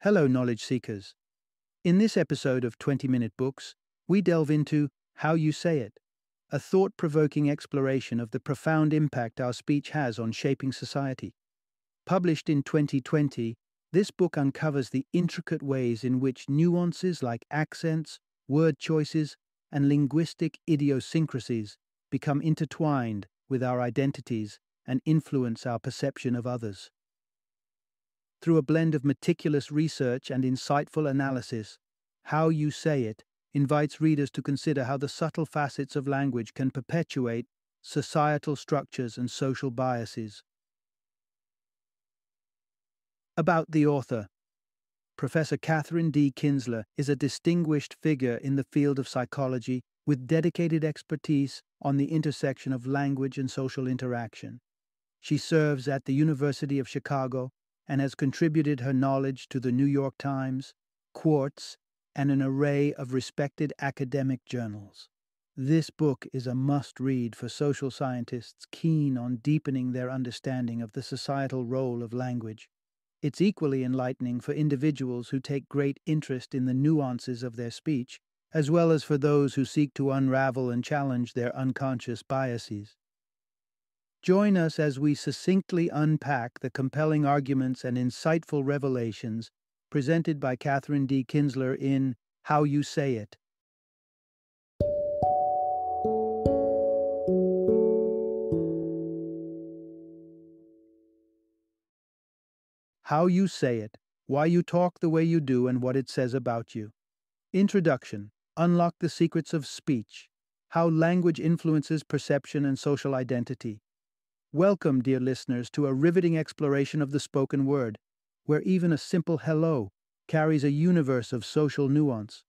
Hello, knowledge seekers. In this episode of 20-Minute Books, we delve into How You Say It, a thought provoking exploration of the profound impact our speech has on shaping society. Published in 2020, this book uncovers the intricate ways in which nuances like accents, word choices, and linguistic idiosyncrasies become intertwined with our identities and influence our perception of others. Through a blend of meticulous research and insightful analysis, How You Say It invites readers to consider how the subtle facets of language can perpetuate societal structures and social biases. About the author, Professor Katherine Kinzler is a distinguished figure in the field of psychology with dedicated expertise on the intersection of language and social interaction. She serves at the University of Chicago and has contributed her knowledge to the New York Times, Quartz, and an array of respected academic journals. This book is a must-read for social scientists keen on deepening their understanding of the societal role of language. It's equally enlightening for individuals who take great interest in the nuances of their speech, as well as for those who seek to unravel and challenge their unconscious biases. Join us as we succinctly unpack the compelling arguments and insightful revelations presented by Katherine Kinzler in How You Say It. How You Say It, Why You Talk the Way You Do and What It Says About You. Introduction. Unlock the Secrets of Speech. How Language Influences Perception and Social Identity. Welcome, dear listeners, to a riveting exploration of the spoken word, where even a simple hello carries a universe of social nuance.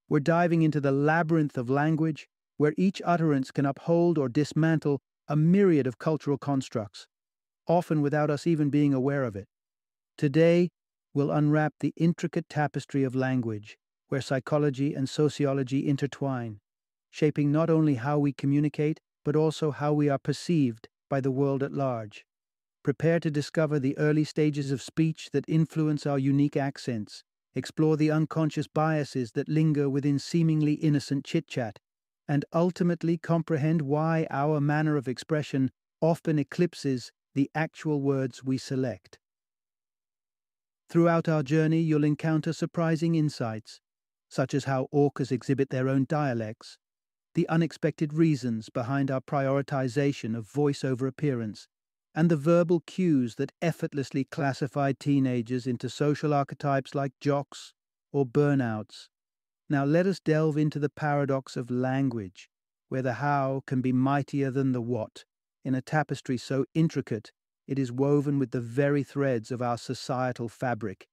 We're diving into the labyrinth of language, where each utterance can uphold or dismantle a myriad of cultural constructs, often without us even being aware of it. Today, we'll unwrap the intricate tapestry of language, where psychology and sociology intertwine, shaping not only how we communicate, but also how we are perceived by the world at large. Prepare to discover the early stages of speech that influence our unique accents, explore the unconscious biases that linger within seemingly innocent chit-chat, and ultimately comprehend why our manner of expression often eclipses the actual words we select. Throughout our journey, you'll encounter surprising insights, such as how orcas exhibit their own dialects, the unexpected reasons behind our prioritization of voice over appearance, and the verbal cues that effortlessly classify teenagers into social archetypes like jocks or burnouts. Now let us delve into the paradox of language, where the how can be mightier than the what, in a tapestry so intricate it is woven with the very threads of our societal fabric.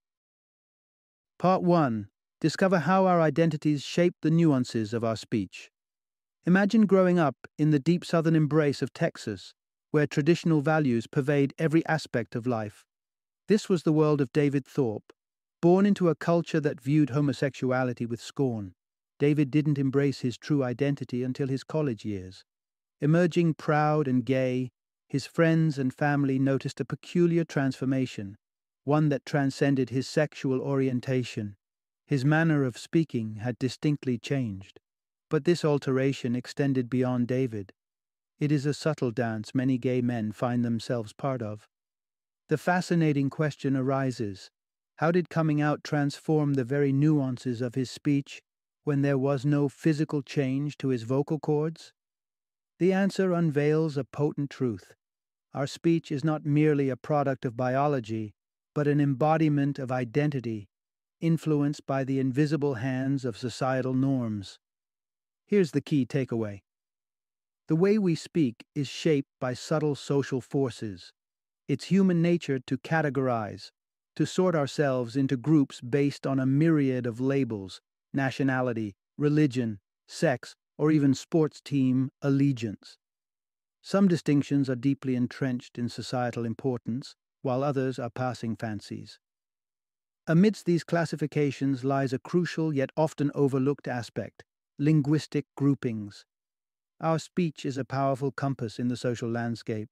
Part 1. Discover how our identities shape the nuances of our speech. Imagine growing up in the deep southern embrace of Texas, where traditional values pervade every aspect of life. This was the world of David Thorpe. Born into a culture that viewed homosexuality with scorn, David didn't embrace his true identity until his college years. Emerging proud and gay, his friends and family noticed a peculiar transformation, one that transcended his sexual orientation. His manner of speaking had distinctly changed. But this alteration extended beyond David. It is a subtle dance many gay men find themselves part of. The fascinating question arises: how did coming out transform the very nuances of his speech when there was no physical change to his vocal cords? The answer unveils a potent truth. Our speech is not merely a product of biology, but an embodiment of identity, influenced by the invisible hands of societal norms. Here's the key takeaway. The way we speak is shaped by subtle social forces. It's human nature to categorize, to sort ourselves into groups based on a myriad of labels: nationality, religion, sex, or even sports team allegiance. Some distinctions are deeply entrenched in societal importance, while others are passing fancies. Amidst these classifications lies a crucial yet often overlooked aspect: linguistic groupings. Our speech is a powerful compass in the social landscape.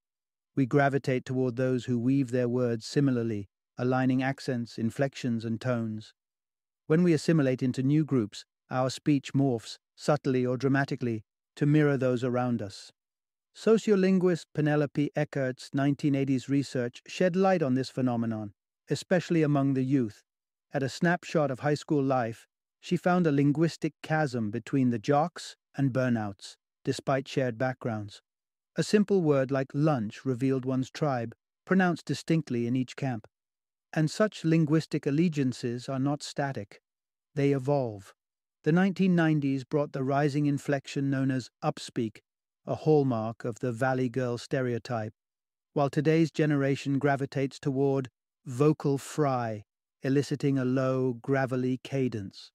We gravitate toward those who weave their words similarly, aligning accents, inflections, and tones. When we assimilate into new groups, our speech morphs, subtly or dramatically, to mirror those around us. Sociolinguist Penelope Eckert's 1980s research shed light on this phenomenon, especially among the youth. At a snapshot of high school life, she found a linguistic chasm between the jocks and burnouts, despite shared backgrounds. A simple word like lunch revealed one's tribe, pronounced distinctly in each camp. And such linguistic allegiances are not static. They evolve. The 1990s brought the rising inflection known as upspeak, a hallmark of the Valley Girl stereotype, while today's generation gravitates toward vocal fry, eliciting a low, gravelly cadence.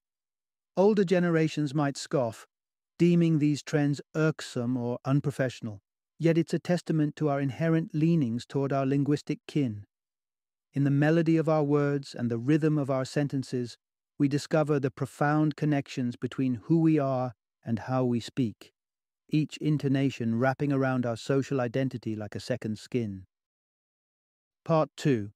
Older generations might scoff, deeming these trends irksome or unprofessional, yet it's a testament to our inherent leanings toward our linguistic kin. In the melody of our words and the rhythm of our sentences, we discover the profound connections between who we are and how we speak, each intonation wrapping around our social identity like a second skin. Part 2.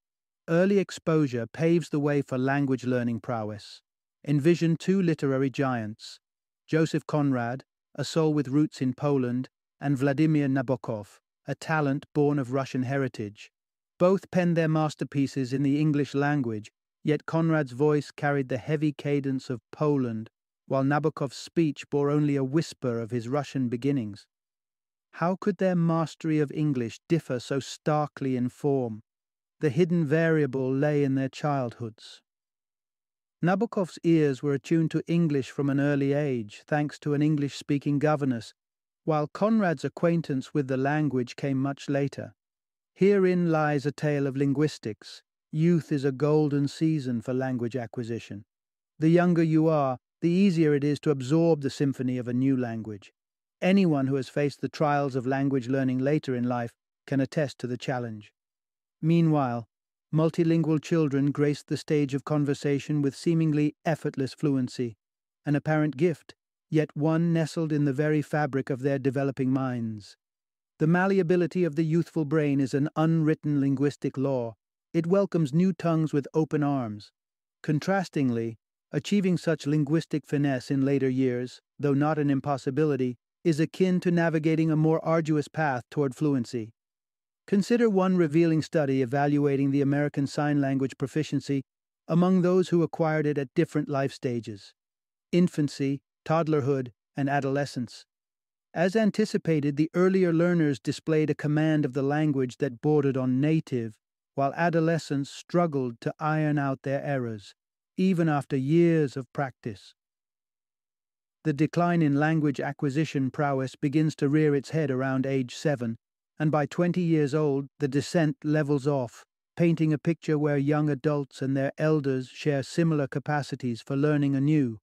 Early exposure paves the way for language learning prowess. Envision two literary giants, Joseph Conrad, a soul with roots in Poland, and Vladimir Nabokov, a talent born of Russian heritage. Both penned their masterpieces in the English language, yet Conrad's voice carried the heavy cadence of Poland, while Nabokov's speech bore only a whisper of his Russian beginnings. How could their mastery of English differ so starkly in form? The hidden variable lay in their childhoods. Nabokov's ears were attuned to English from an early age, thanks to an English-speaking governess, while Conrad's acquaintance with the language came much later. Herein lies a tale of linguistics. Youth is a golden season for language acquisition. The younger you are, the easier it is to absorb the symphony of a new language. Anyone who has faced the trials of language learning later in life can attest to the challenge. Meanwhile, multilingual children grace the stage of conversation with seemingly effortless fluency, an apparent gift, yet one nestled in the very fabric of their developing minds. The malleability of the youthful brain is an unwritten linguistic law. It welcomes new tongues with open arms. Contrastingly, achieving such linguistic finesse in later years, though not an impossibility, is akin to navigating a more arduous path toward fluency. Consider one revealing study evaluating the American Sign Language proficiency among those who acquired it at different life stages: infancy, toddlerhood, and adolescence. As anticipated, the earlier learners displayed a command of the language that bordered on native, while adolescents struggled to iron out their errors, even after years of practice. The decline in language acquisition prowess begins to rear its head around age 7, and by 20 years old, the descent levels off, painting a picture where young adults and their elders share similar capacities for learning anew.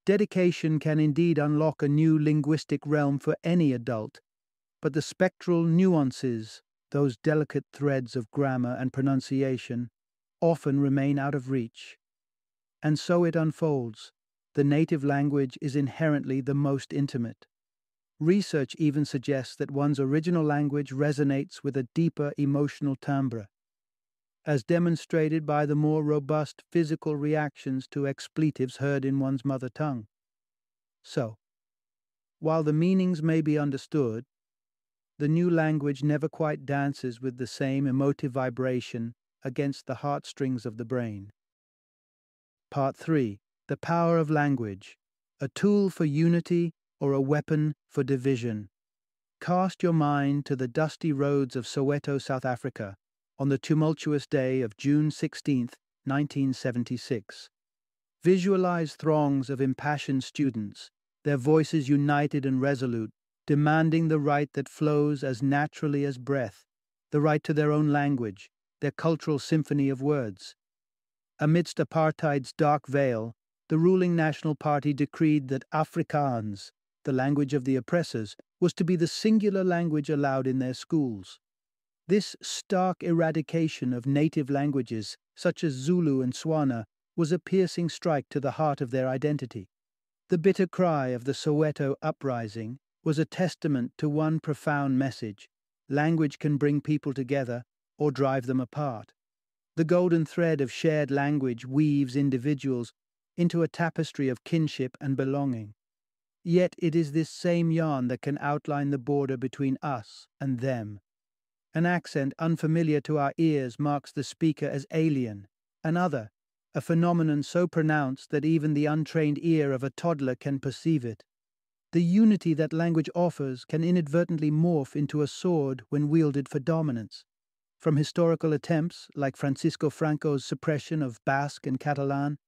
Dedication can indeed unlock a new linguistic realm for any adult, but the spectral nuances, those delicate threads of grammar and pronunciation, often remain out of reach. And so it unfolds. The native language is inherently the most intimate. Research even suggests that one's original language resonates with a deeper emotional timbre, as demonstrated by the more robust physical reactions to expletives heard in one's mother tongue. So, while the meanings may be understood, the new language never quite dances with the same emotive vibration against the heartstrings of the brain. Part 3. The Power of Language, a tool for unity or a weapon for division. Cast your mind to the dusty roads of Soweto, South Africa, on the tumultuous day of June 16, 1976. Visualize throngs of impassioned students, their voices united and resolute, demanding the right that flows as naturally as breath, the right to their own language, their cultural symphony of words. Amidst apartheid's dark veil, the ruling National Party decreed that Afrikaans, the language of the oppressors, was to be the singular language allowed in their schools. This stark eradication of native languages, such as Zulu and Swana, was a piercing strike to the heart of their identity. The bitter cry of the Soweto uprising was a testament to one profound message: language can bring people together or drive them apart. The golden thread of shared language weaves individuals into a tapestry of kinship and belonging. Yet it is this same yarn that can outline the border between us and them. An accent unfamiliar to our ears marks the speaker as alien. Another, a phenomenon so pronounced that even the untrained ear of a toddler can perceive it. The unity that language offers can inadvertently morph into a sword when wielded for dominance. From historical attempts, like Francisco Franco's suppression of Basque and Catalan,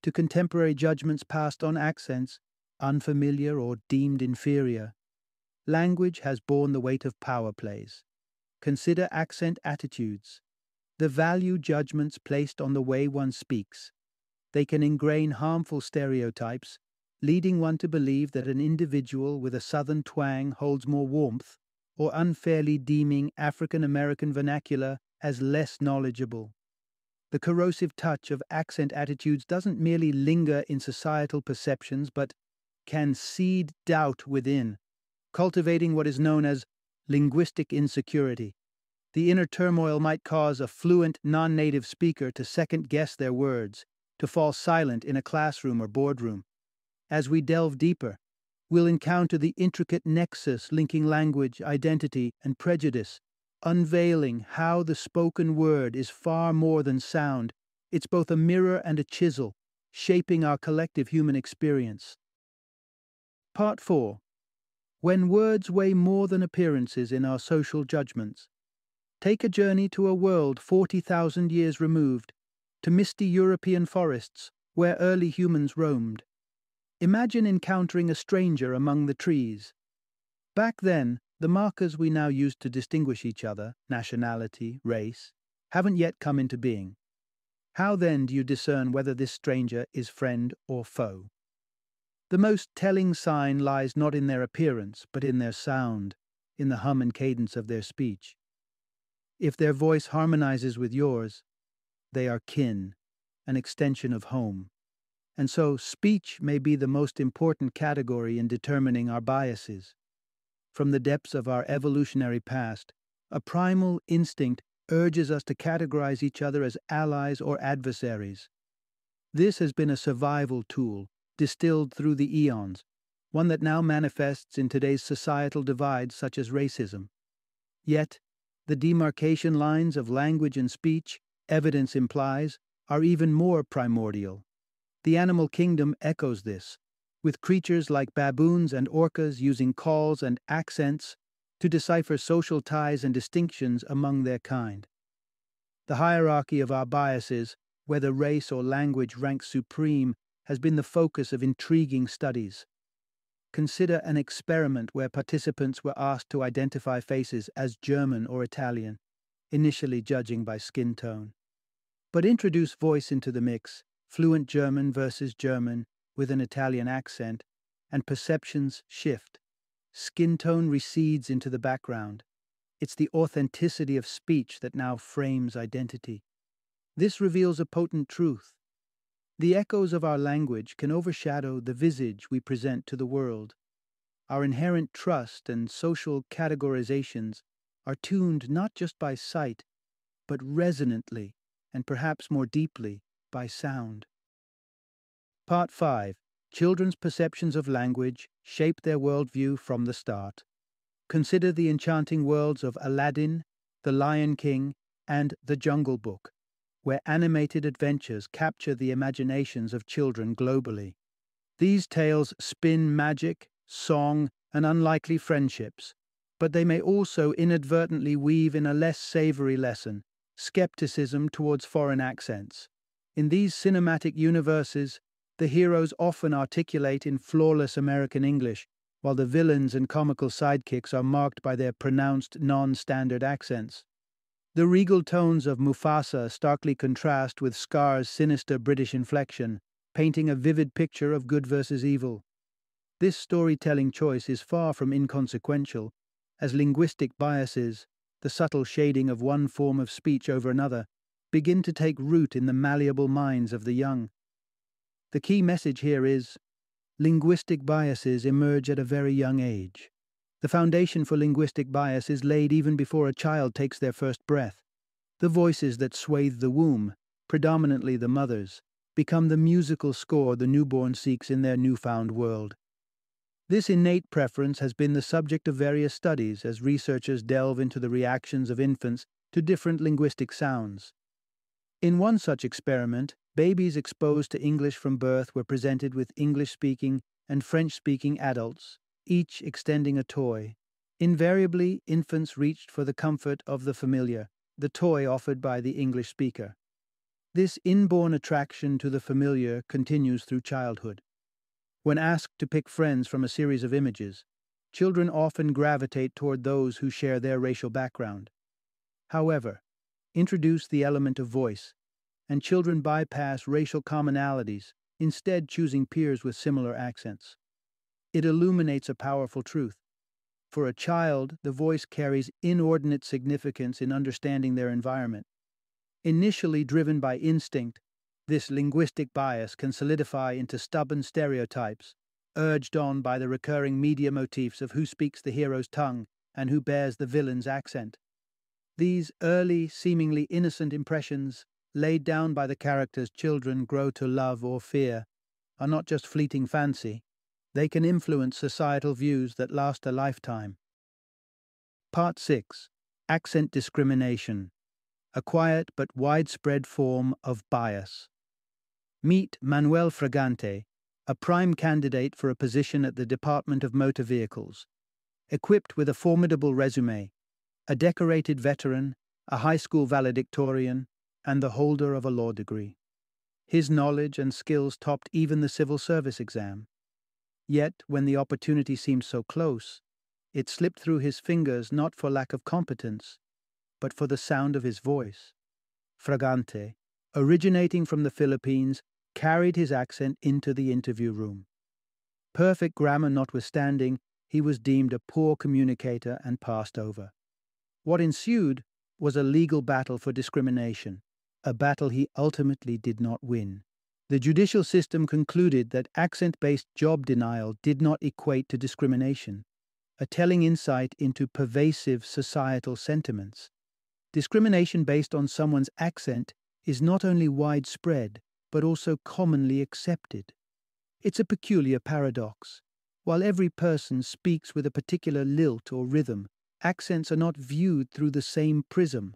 to contemporary judgments passed on accents, unfamiliar or deemed inferior, language has borne the weight of power plays. Consider accent attitudes, the value judgments placed on the way one speaks. They can ingrain harmful stereotypes, leading one to believe that an individual with a southern twang holds more warmth, or unfairly deeming African American vernacular as less knowledgeable. The corrosive touch of accent attitudes doesn't merely linger in societal perceptions, but can seed doubt within, cultivating what is known as linguistic insecurity. The inner turmoil might cause a fluent, non-native speaker to second-guess their words, to fall silent in a classroom or boardroom. As we delve deeper, we'll encounter the intricate nexus linking language, identity, and prejudice, unveiling how the spoken word is far more than sound. It's both a mirror and a chisel, shaping our collective human experience. Part 4. When words weigh more than appearances in our social judgments. Take a journey to a world 40,000 years removed, to misty European forests where early humans roamed. Imagine encountering a stranger among the trees. Back then, the markers we now use to distinguish each other, nationality, race, haven't yet come into being. How then do you discern whether this stranger is friend or foe? The most telling sign lies not in their appearance, but in their sound, in the hum and cadence of their speech. If their voice harmonizes with yours, they are kin, an extension of home. And so speech may be the most important category in determining our biases. From the depths of our evolutionary past, a primal instinct urges us to categorize each other as allies or adversaries. This has been a survival tool, distilled through the eons, one that now manifests in today's societal divides such as racism. Yet, the demarcation lines of language and speech, evidence implies, are even more primordial. The animal kingdom echoes this, with creatures like baboons and orcas using calls and accents to decipher social ties and distinctions among their kind. The hierarchy of our biases, whether race or language ranks supreme, has been the focus of intriguing studies. Consider an experiment where participants were asked to identify faces as German or Italian, initially judging by skin tone. But introduce voice into the mix, fluent German versus German with an Italian accent, and perceptions shift. Skin tone recedes into the background. It's the authenticity of speech that now frames identity. This reveals a potent truth. The echoes of our language can overshadow the visage we present to the world. Our inherent trust and social categorizations are tuned not just by sight, but resonantly, and perhaps more deeply, by sound. Part 5. Children's perceptions of language shape their worldview from the start. Consider the enchanting worlds of Aladdin, The Lion King, and The Jungle Book, where animated adventures capture the imaginations of children globally. These tales spin magic, song, and unlikely friendships, but they may also inadvertently weave in a less savory lesson, skepticism towards foreign accents. In these cinematic universes, the heroes often articulate in flawless American English, while the villains and comical sidekicks are marked by their pronounced non-standard accents. The regal tones of Mufasa starkly contrast with Scar's sinister British inflection, painting a vivid picture of good versus evil. This storytelling choice is far from inconsequential, as linguistic biases, the subtle shading of one form of speech over another, begin to take root in the malleable minds of the young. The key message here is, linguistic biases emerge at a very young age. The foundation for linguistic bias is laid even before a child takes their first breath. The voices that swathe the womb, predominantly the mother's, become the musical score the newborn seeks in their newfound world. This innate preference has been the subject of various studies as researchers delve into the reactions of infants to different linguistic sounds. In one such experiment, babies exposed to English from birth were presented with English-speaking and French-speaking adults, each extending a toy. Invariably, infants reached for the comfort of the familiar, the toy offered by the English speaker. This inborn attraction to the familiar continues through childhood. When asked to pick friends from a series of images, children often gravitate toward those who share their racial background. However, introduce the element of voice, and children bypass racial commonalities, instead choosing peers with similar accents. It illuminates a powerful truth. For a child, the voice carries inordinate significance in understanding their environment. Initially driven by instinct, this linguistic bias can solidify into stubborn stereotypes, urged on by the recurring media motifs of who speaks the hero's tongue and who bears the villain's accent. These early, seemingly innocent impressions, laid down by the characters children grow to love or fear, are not just fleeting fancy. They can influence societal views that last a lifetime. Part 6. Accent Discrimination. A quiet but widespread form of bias. Meet Manuel Fragante, a prime candidate for a position at the Department of Motor Vehicles. Equipped with a formidable resume, a decorated veteran, a high school valedictorian, and the holder of a law degree. His knowledge and skills topped even the civil service exam. Yet, when the opportunity seemed so close, it slipped through his fingers not for lack of competence, but for the sound of his voice. Fragante, originating from the Philippines, carried his accent into the interview room. Perfect grammar notwithstanding, he was deemed a poor communicator and passed over. What ensued was a legal battle for discrimination, a battle he ultimately did not win. The judicial system concluded that accent-based job denial did not equate to discrimination, a telling insight into pervasive societal sentiments. Discrimination based on someone's accent is not only widespread, but also commonly accepted. It's a peculiar paradox. While every person speaks with a particular lilt or rhythm, accents are not viewed through the same prism.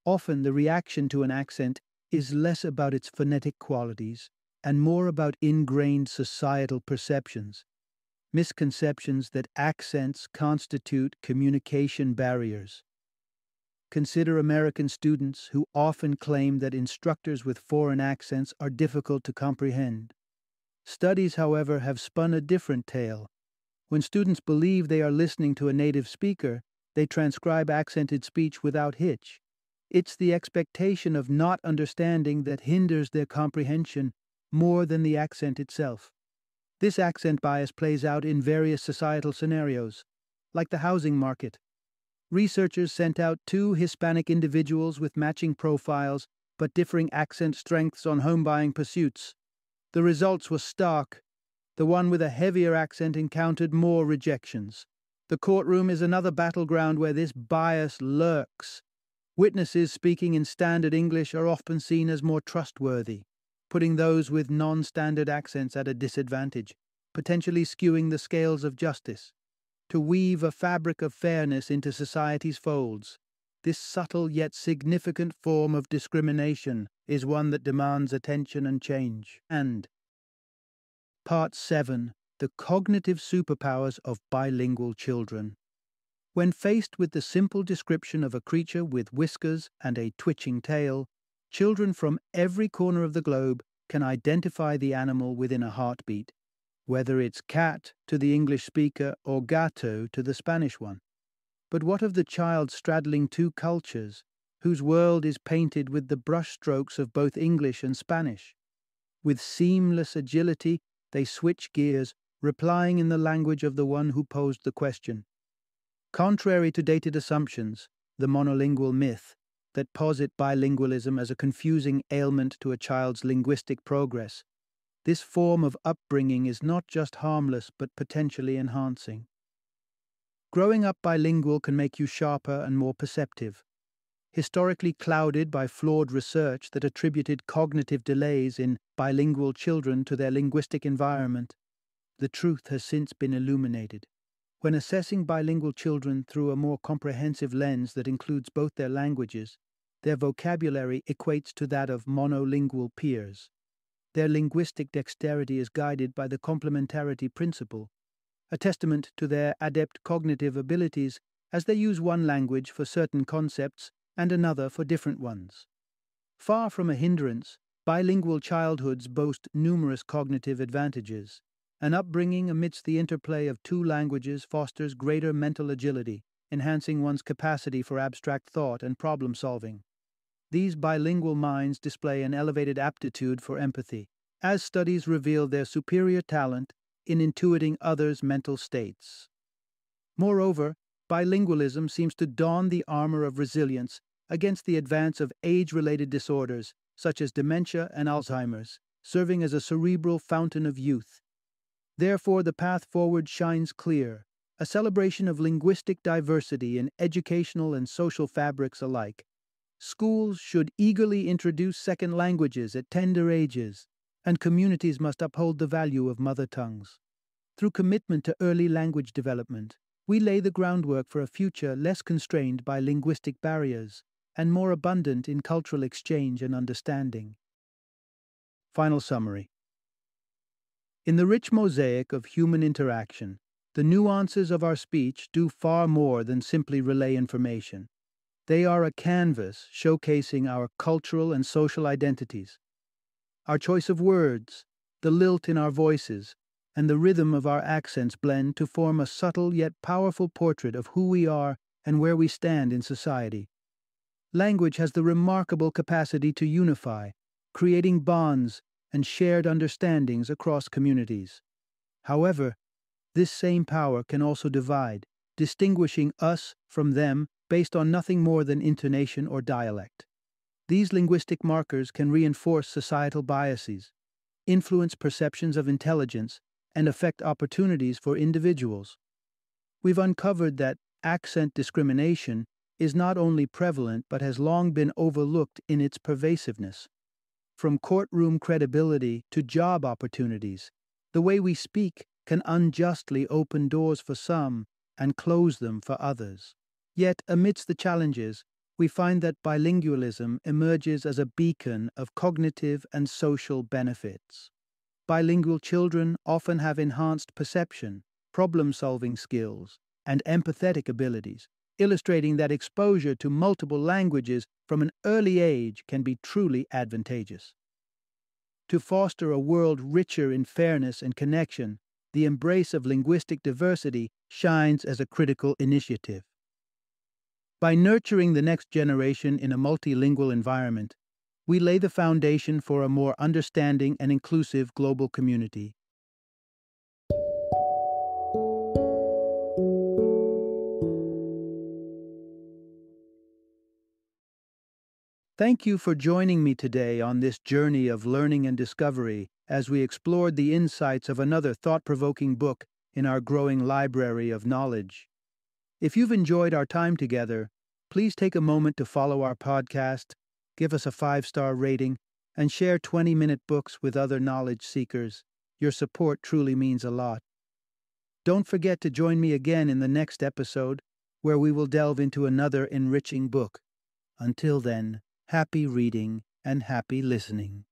Often the reaction to an accent is less about its phonetic qualities and more about ingrained societal perceptions, misconceptions that accents constitute communication barriers. Consider American students who often claim that instructors with foreign accents are difficult to comprehend. Studies, however, have spun a different tale. When students believe they are listening to a native speaker, they transcribe accented speech without hitch. It's the expectation of not understanding that hinders their comprehension more than the accent itself. This accent bias plays out in various societal scenarios, like the housing market. Researchers sent out 2 Hispanic individuals with matching profiles but differing accent strengths on home buying pursuits. The results were stark. The one with a heavier accent encountered more rejections. The courtroom is another battleground where this bias lurks. Witnesses speaking in standard English are often seen as more trustworthy, putting those with non-standard accents at a disadvantage, potentially skewing the scales of justice. To weave a fabric of fairness into society's folds, this subtle yet significant form of discrimination is one that demands attention and change. And Part 7. The Cognitive Superpowers of Bilingual Children. When faced with the simple description of a creature with whiskers and a twitching tail, children from every corner of the globe can identify the animal within a heartbeat, whether it's cat to the English speaker or gato to the Spanish one. But what of the child straddling 2 cultures, whose world is painted with the brushstrokes of both English and Spanish? With seamless agility, they switch gears, replying in the language of the one who posed the question. Contrary to dated assumptions, the monolingual myth that posit bilingualism as a confusing ailment to a child's linguistic progress, this form of upbringing is not just harmless but potentially enhancing. Growing up bilingual can make you sharper and more perceptive. historically clouded by flawed research that attributed cognitive delays in bilingual children to their linguistic environment. The truth has since been illuminated. When assessing bilingual children through a more comprehensive lens that includes both their languages, their vocabulary equates to that of monolingual peers. Their linguistic dexterity is guided by the complementarity principle, a testament to their adept cognitive abilities as they use one language for certain concepts and another for different ones. Far from a hindrance, bilingual childhoods boast numerous cognitive advantages. An upbringing amidst the interplay of two languages fosters greater mental agility, enhancing one's capacity for abstract thought and problem solving. These bilingual minds display an elevated aptitude for empathy, as studies reveal their superior talent in intuiting others' mental states. Moreover, bilingualism seems to don the armor of resilience against the advance of age-related disorders such as dementia and Alzheimer's, serving as a cerebral fountain of youth. Therefore, the path forward shines clear, a celebration of linguistic diversity in educational and social fabrics alike. Schools should eagerly introduce second languages at tender ages, and communities must uphold the value of mother tongues. Through commitment to early language development, we lay the groundwork for a future less constrained by linguistic barriers and more abundant in cultural exchange and understanding. Final summary. In the rich mosaic of human interaction, the nuances of our speech do far more than simply relay information. They are a canvas showcasing our cultural and social identities. Our choice of words, the lilt in our voices, and the rhythm of our accents blend to form a subtle yet powerful portrait of who we are and where we stand in society. Language has the remarkable capacity to unify, creating bonds and shared understandings across communities. However, this same power can also divide, distinguishing us from them based on nothing more than intonation or dialect. These linguistic markers can reinforce societal biases, influence perceptions of intelligence, and affect opportunities for individuals. We've uncovered that accent discrimination is not only prevalent but has long been overlooked in its pervasiveness. From courtroom credibility to job opportunities, the way we speak can unjustly open doors for some and close them for others. Yet, amidst the challenges, we find that bilingualism emerges as a beacon of cognitive and social benefits. Bilingual children often have enhanced perception, problem-solving skills, and empathetic abilities, illustrating that exposure to multiple languages from an early age can be truly advantageous. To foster a world richer in fairness and connection, the embrace of linguistic diversity shines as a critical initiative. By nurturing the next generation in a multilingual environment, we lay the foundation for a more understanding and inclusive global community. Thank you for joining me today on this journey of learning and discovery as we explored the insights of another thought-provoking book in our growing library of knowledge. If you've enjoyed our time together, please take a moment to follow our podcast, give us a 5-star rating, and share 20-minute books with other knowledge seekers. Your support truly means a lot. Don't forget to join me again in the next episode, where we will delve into another enriching book. Until then, happy reading and happy listening.